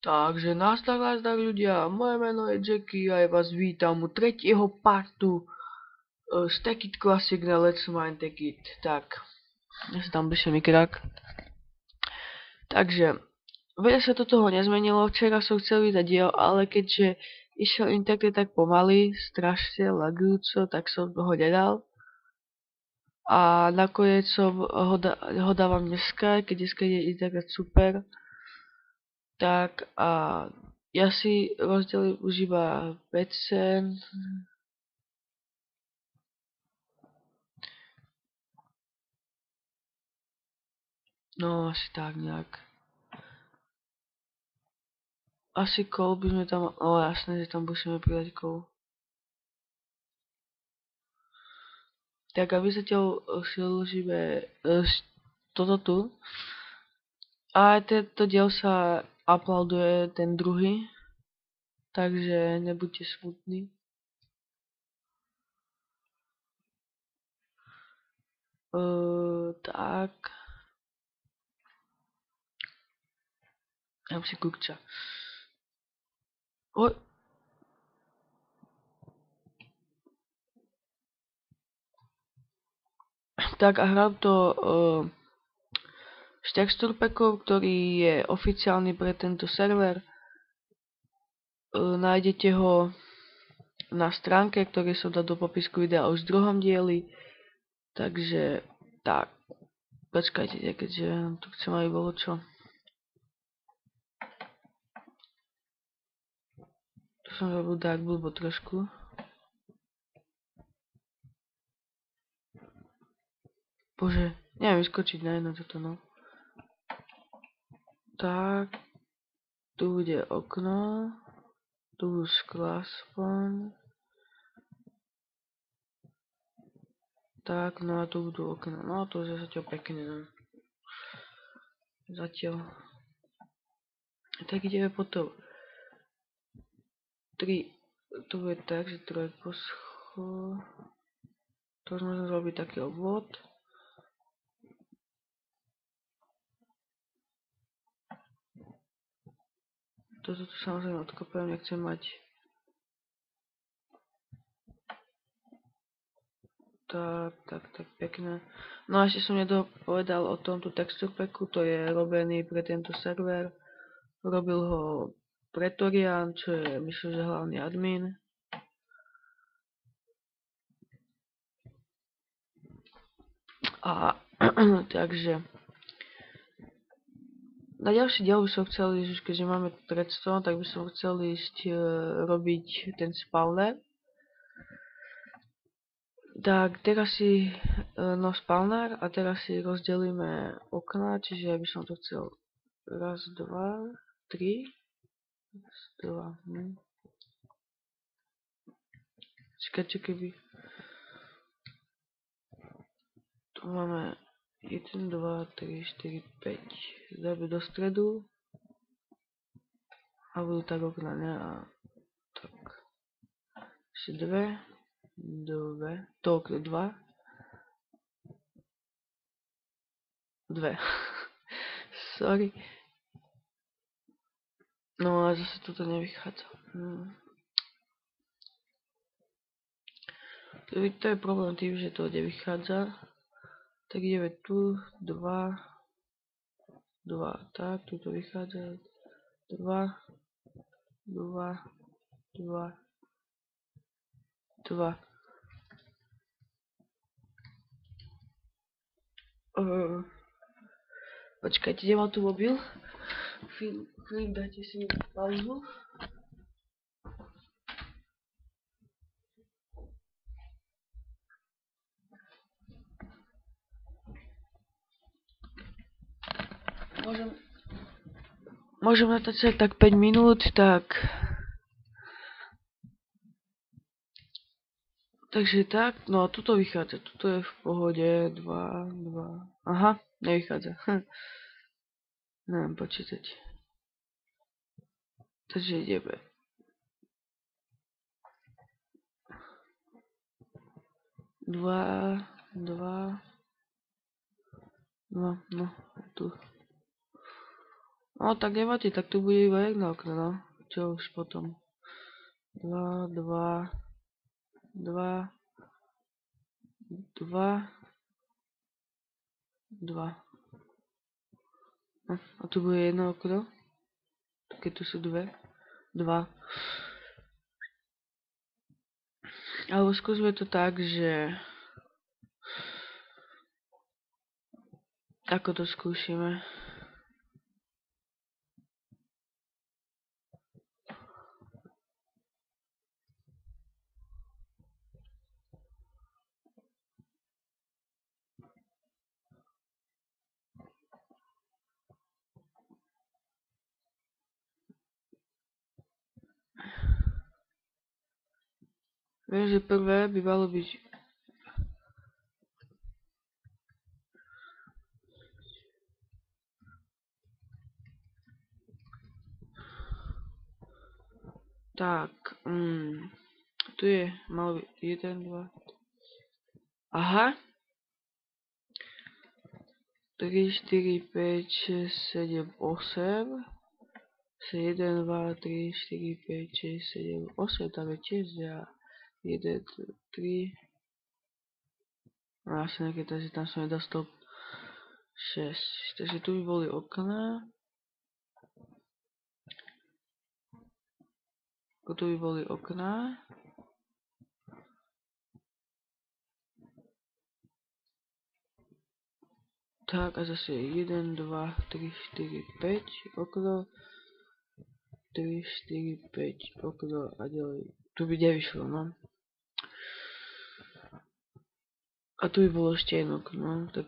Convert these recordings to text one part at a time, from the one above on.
Takže nazdar ľudia, moje meno je Jackie a ja vás vítam u tretieho partu z Take It Classic na Let's Mind Take It. Tak, ja sa tam bližšie mikrák. Takže, veľa sa to toho nezmenilo, včera som chcel vydať diel, ale keďže išiel internet tak pomaly, strašne lagujúco, tak som ho nedal. A nakoniec ho dávam dneska, keď dneska je internet super. Tak a ja si rozdelím už iba 5 cen. No asi tak nejak. Asi kol by sme tam, no jasné, že tam musíme pridať kol. Tak a vyzatiaľ si odložíme toto tu. A tento diel sa uploaduje ten druhý. Takže nebuďte smutní. Tak. Dám si kukča. Oj. Tak a hrám to s texture packom, ktorý je oficiálny pre tento server. Nájdete ho na stránke, ktorý som dal do popisku videa už v druhom dieli. Takže, tak. Počkajte, keďže tu chcem, aby bolo čo. Tu som robil dark blbo trošku. Bože, neviem vyskočiť na jedno toto, no. Tak. Tu bude okno. Tu budú skla aspoň. Tak, no a tu budú okna. No to je zatiaľ pekne, no. Zatiaľ. Tak ideme potom. 3. To bude tak, že trojposcho. To môžeme zrobiť taký obvod. Toto tu samozrejme odkopujem, nechcem mať. Tak pekné. No a ešte som nedopovedal o tomto texture packu, to je robený pre tento server. Robil ho Pretorian, čo je myslím, že hlavný admin. A takže na ďalší diel by som chcel ísť, keďže máme redstone, tak by som chcel ísť robiť ten spawner. Tak teraz si no spawner a teraz si rozdelíme okna, čiže ja by som to chcel 1, 2, 3. 2. Čakajte, keby tu máme 1, 2, 3, 4, 5. Dáme do stredu a budú tak okna, ne? A tak. Ešte 2. To okno 2. 2. Sorry. No a zase toto nevychádza. To je problém tým, že to nevychádza. Tak ideme tu, 2, 2, tak, tu to vychádza, 2, 2, 2, 2. Počkajte, nemám tu mobil. Chvíľu, dajte si pauzu. Môžem natáčať tak 5 minút, tak. Takže tak, no a tuto vychádza, tuto je v pohode, 2, 2. Aha, nevychádza. Neviem počítať. Takže ideme. 2, 2. No, tu. No tak nevadí, tak tu bude iba jedno okno, no. Čo už potom? 2, 2, 2, 2, 2. No, a tu bude jedno okno. Keď tu sú dve. 2. Alebo skúsme to tak, že... Ako to skúšime? Viem, že prvé by malo byť... Tak, tu je, malo byť 1, 2... Aha! 3, 4, 5, 6, 7, 8. 1, 2, 3, 4, 5, 6, 7, 8, tam je tiež a 1, 3. No asi nejaké, takže tam som nedostal 6. Takže tu by boli okná. Tu by boli okná. Tak a zase 1, 2, 3, 4, 5 okno. 3, 4, 5 okno a ďalej. Tu by nevyšlo, no. A tu by bolo ešte jedno okno, tak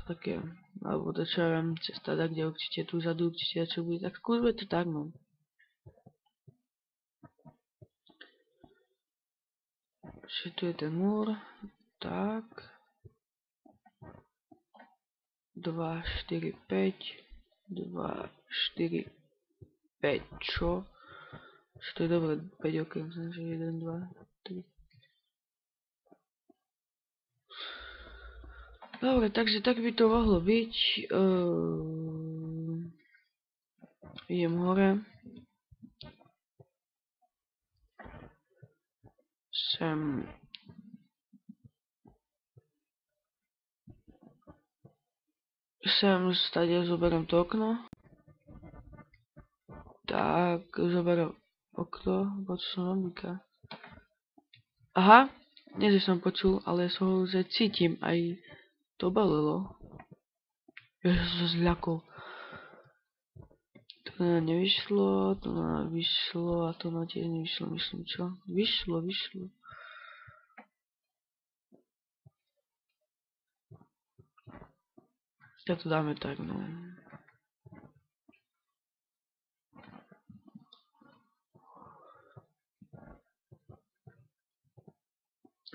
také, alebo to čo ja viem, cesta tak, kde určite tu vzadu určite čo bude, tak skúsme to tak, no. Že tu je ten múr, tak. 2, 4, 5, 2, 4, 5, čo? Čo to je dobré, 5 okien, že 1, 2, 3. Dobre, takže tak by to mohlo byť. Idem hore. Sem. Sem stade zoberiem to okno. Tak, zoberiem okno, bo čo som robíka. Aha, nie že som počul, ale som že cítim aj to balilo. Ja som sa zľakol. To nevyšlo, to vyšlo a to tiež nevyšlo, myslím čo? Vyšlo. Ja to dáme tak, no.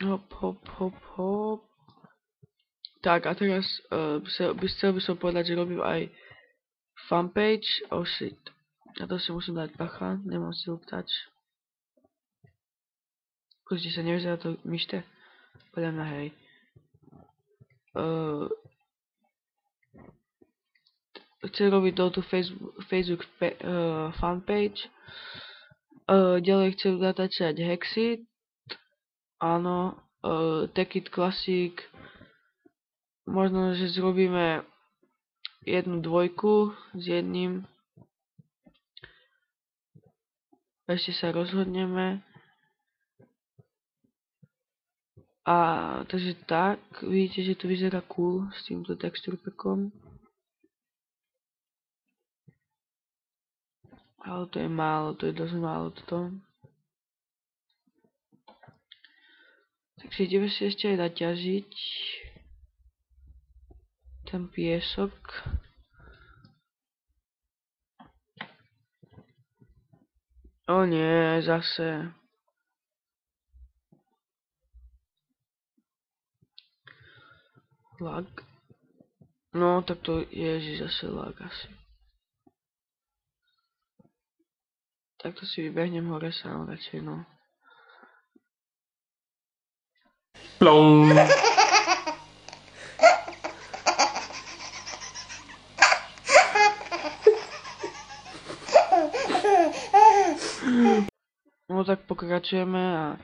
Hop. Tak a teraz chcel by som povedať, že robím aj fanpage. Oh shit. Na to si musím dať bacha, nemám si uptať. Pozrite sa, nevyzerá to myšte? Podľa mňa hej. Chcem robiť touto Facebook fanpage. Ďalej chcem natáčať Hexit. Áno. Take It Classic. Možno, že zrobíme 1, 2 s jedným. Ešte sa rozhodneme. A takže tak, vidíte, že to vyzerá cool s týmto texture packom. Ale to je málo, to je dosť málo toto. Takže ideme si ešte aj naťažiť ten piesok. O nie, zase. Lag. No, tak to ježiš, zase lag asi. Tak to si vybehnem hore sám radšej, no. Plong. No tak pokračujeme a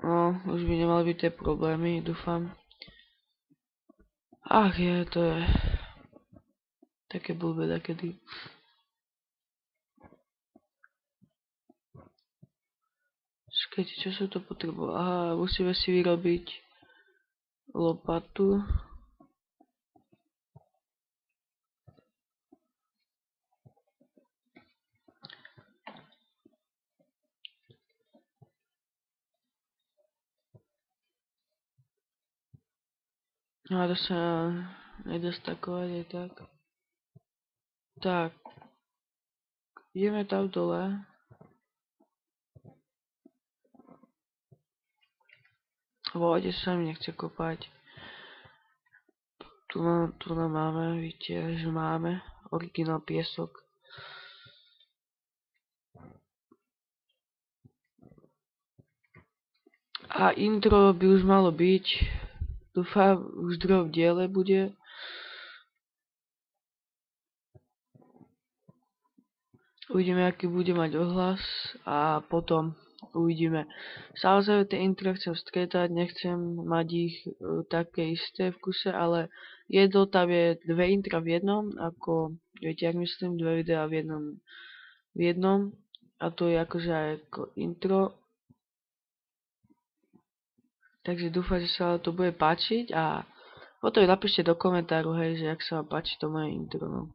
no, už by nemali byť tie problémy, dúfam. Ach to je také blbé takedy. Čakajte, čo som to potreboval? Aha, musíme si vyrobiť lopatu. No a to sa nedá stakovať aj tak. Tak. Ideme tam dole. Vo vode sa mi nechce kopať. Tu nám máme, vidíte, že máme originál piesok. A intro by už malo byť. Dúfam, už v druhom diele bude. Uvidíme, aký bude mať ohlas a potom uvidíme. Samozrejme, tie intro chcem stretať, nechcem mať ich také isté v kuse, ale tam je dve intra v jednom, ako viete, jak myslím, dve videá v jednom a to je akože aj ako intro. Takže dúfam, že sa to bude páčiť a potom napíšte do komentáru, hej, že jak sa vám páči to moje intro, no.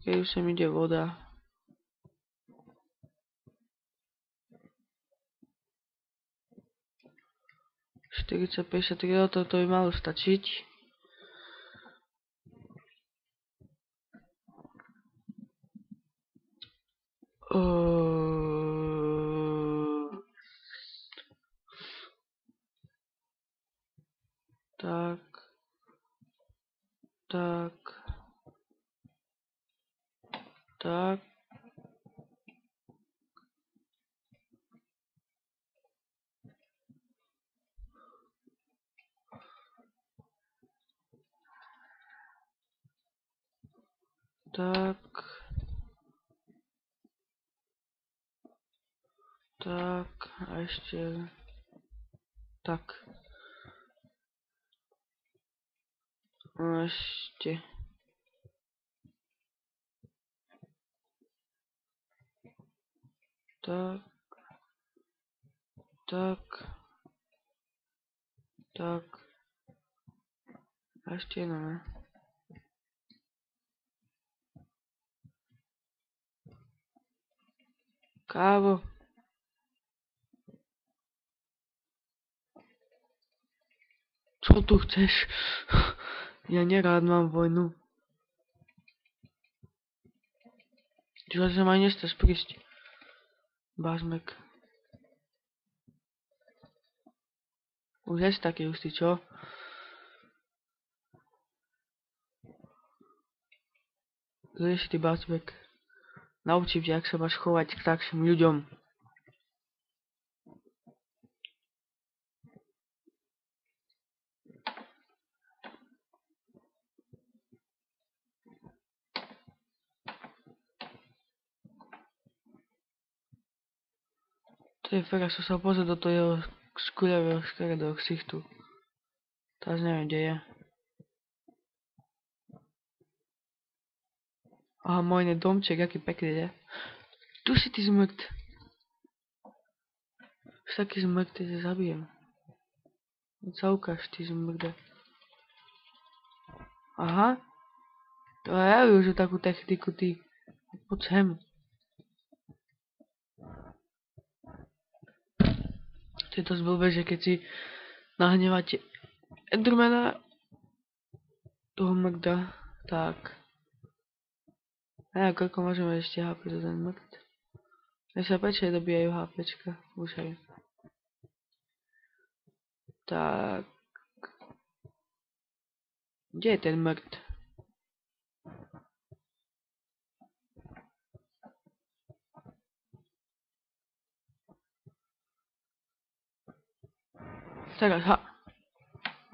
Keď už sem ide voda. To by malo stačiť. Tak. Tak a ešte tak. A ešte. Tak. A ešte jedna, ne? Kávo. Čo tu chceš? Ja nerád mám vojnu. Čo sa ma nechceš prísť? Bazmek. Už je taký ústy, čo? Kde si ty, Bazmek? Naučím ťa, jak sa máš chovať k takším ľuďom. To je fakt, som sa pozrel do toho jeho skúľavého škaredého ksichtu. Teraz neviem, kde je. Aha, môj domček, aký pekný je. Tu si ty zmrt. Už taký zmrt, ty sa zabijem. Sa ukáž, ty zmrde. Aha. To ja využijú takú techniku, ty. Poď sem. To je dosť blbé, že keď si nahnevate Endermana, toho mrda, tak. A koľko môžeme ešte HP za ten mrd? Ja sa prečo dobíjajú HPčka, už aj. Tak. Kde je ten mrd? Teraz,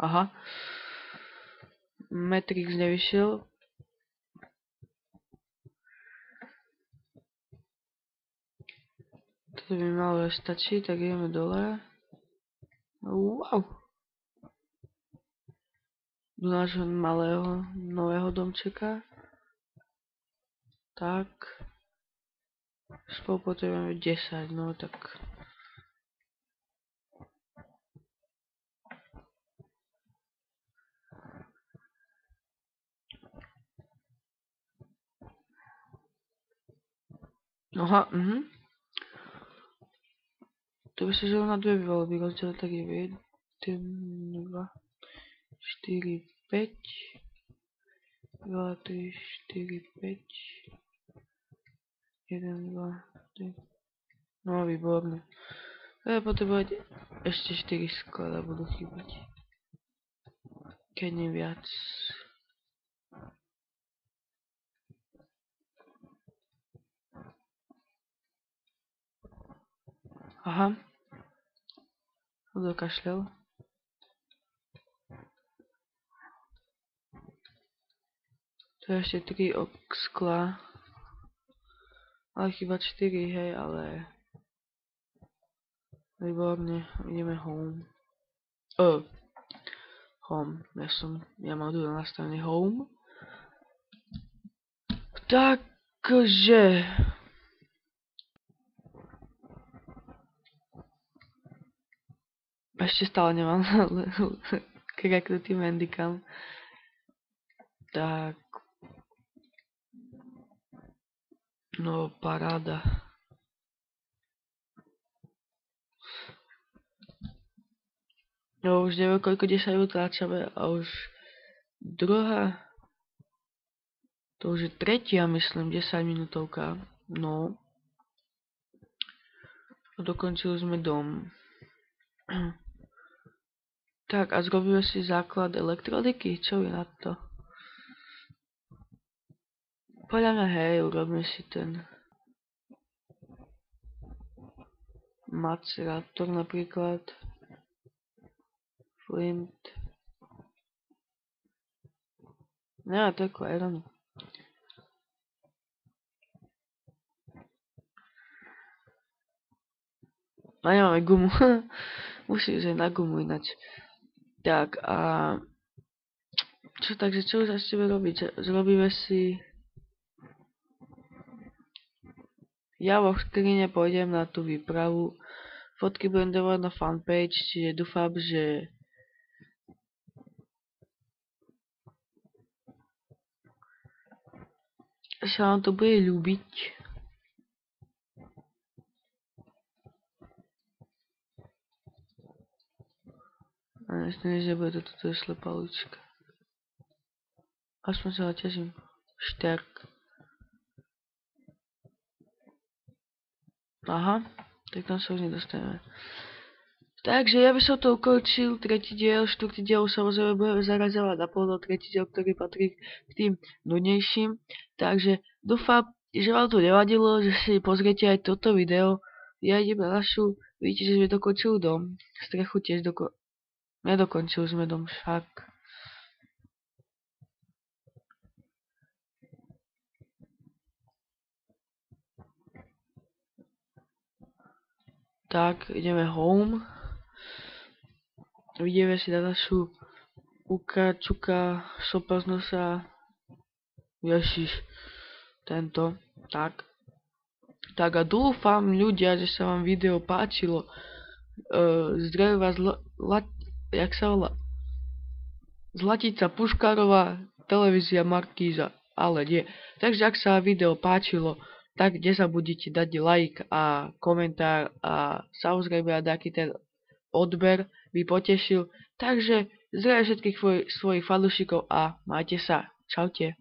Aha. Matrix nevyšiel. To by malo stačiť, tak ideme dole. Wow. Do nášho malého, nového domčeka. Tak. Spolu potrebujeme 10, no tak. Aha, To by sa žilo na dve voľby, rozdiel tak je 1, 2, 4, 5. 2, 3, 4, 5. 1, 2, 3. No, výborné. Bude potrebovať ešte 4 sklada budú chýbať. Keď nie viac. Aha. Dokašľal. To je ešte 3 skla. Ale chyba 4, hej, ale... Výborne, ideme home. Home, ja mám tu nastavený home. Takže... Ešte stále nemám kraknutý handicam. Tak... No, paráda. No, už neviem, koľko 10 utáčame a už druhá... To už je tretia, myslím, 10 minútovka. No. A dokončili sme dom. Tak, a zrobíme si základ elektroniky? Čo je na to? Podľa mňa, hej, urobíme si ten macerátor napríklad. Flint. Ne, to je iron. A nemáme gumu. Musím ísť na gumu ináč. Tak a... takže čo už chceme robiť? Zrobíme si... Ja vo skrine pôjdem na tú výpravu. Fotky budem dávať na fanpage, čiže dúfam, že... sa vám to bude ľúbiť. A nestane, že bude toto slepá ulička. Aspoň sa teším. Šterk. Aha, tak tam sa už nedostaneme. Takže ja by som to ukončil, tretí diel, štvrtý diel samozrejme budeme zarazovať na plno, tretí diel, ktorý patrí k tým nudnejším. Takže dúfam, že vám to nevadilo, že si pozriete aj toto video. Ja idem na našu, vidíte, že sme dokončili dom. Strechu tiež nedokončili sme dom však. Tak, ideme home. Vidíme si na našu čuka, sopa z nosa. Ježiš, tento, tak. Tak a dúfam ľudia, že sa vám video páčilo. Zdravím vás, jak sa volá? Zlatica Puškárová, televízia Markíza, ale nie. Takže ak sa video páčilo, tak nezabudnite dať like a komentár a samozrejme aj taký ten odber by potešil. Takže zdravím všetkých svojich fanúšikov a majte sa. Čaute.